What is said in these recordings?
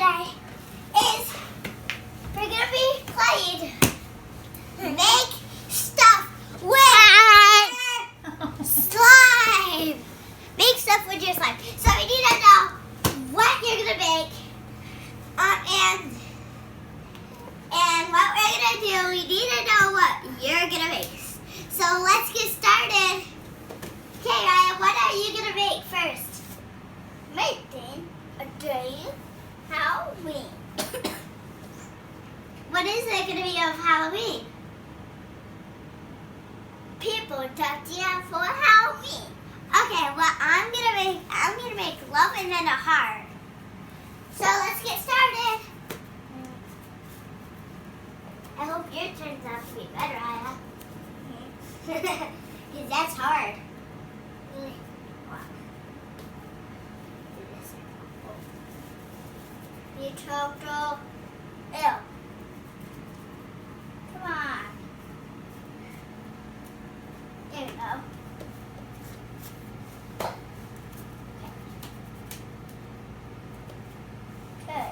today is we're gonna be playing make stuff with slime. Make stuff with your slime. So we need to know what you're gonna make, and what we're gonna do. We need to know what you're gonna make. So let's get started. Okay, Ryan, what are you gonna make first? Making a day Halloween. What is it gonna be of Halloween? People dressing up for Halloween. Okay, well I'm gonna make love and then a heart. So let's get started. I hope your turns out to be better, Aya. Because that's hard. You total. Ew. Come on. There we go. Okay.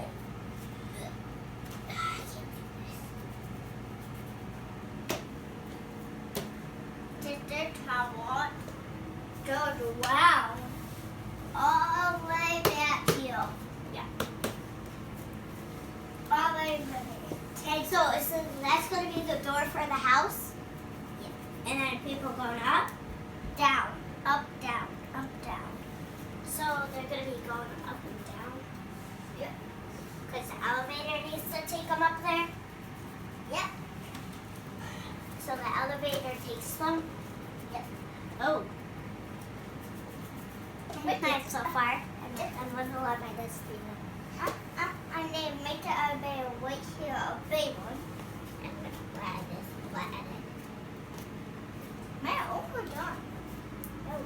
Go wow. All the way back here. Yeah. All the way back. And so that's going to be the door for the house. Yeah. And then people going up, down, up, down, up, down. So they're going to be going up and down. Yeah. Because the elevator needs to take them up there. Yep. So the elevator takes them. Yep. Oh. Good night so far. I'm living on my destiny. I named make the elevator right here a big one. And I'm going to flat it. My almost done. Oh,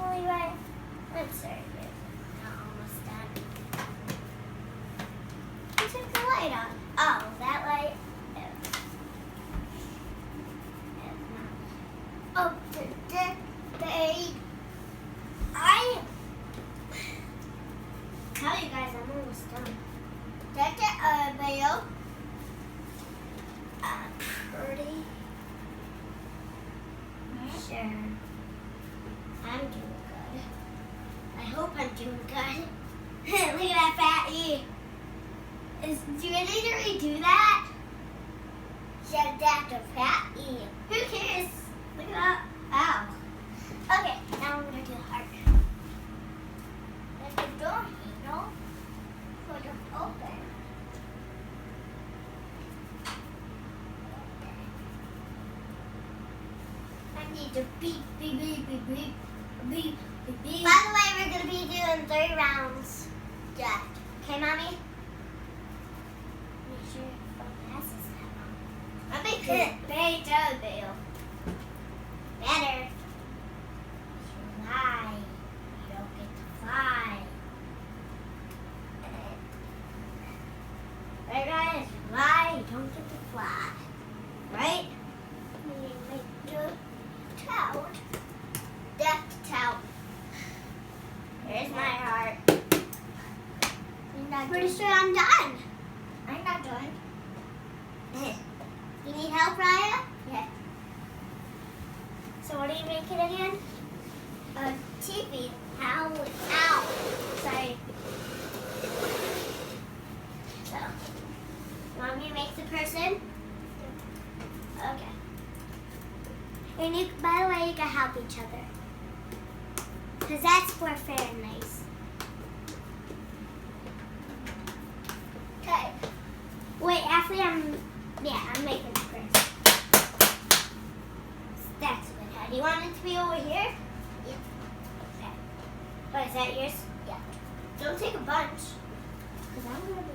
only right. Let's start it. Almost done. You took the light on. Oh, that light. Oh, tell you guys I'm almost done. That's the video. Pretty sure I'm doing good. I hope I'm doing good. Look at that fat E. Do you need to redo that? Should adapt a fat E. Who cares? Look at that. Ow. Okay, now I'm going to do the heart. There's the door handle for the open. I need to beep, beep, beep, beep, beep, beep, beep, beep. By the way, we're going to be doing 3 rounds. Yeah. Okay, Mommy? Make sure your glasses have on. I'm making it very jelly. Better. Fly. You don't get to fly. Right, guys? Fly. You don't get to fly. Right? We make the toad. Death toad. Here's my heart. Pretty sure I'm done. I'm not done. You need help, Raya? Yeah. So what are you making again? A TV. Ow. Sorry. So, you want me to make the person? Okay. And you, by the way, you can help each other. Because that's more fair and nice. Okay. Wait, actually I'm making the person. That's good. How do you want it to be over here? Yep. Okay. What, is that yours? Yeah. Don't take a bunch. Because I'm going to be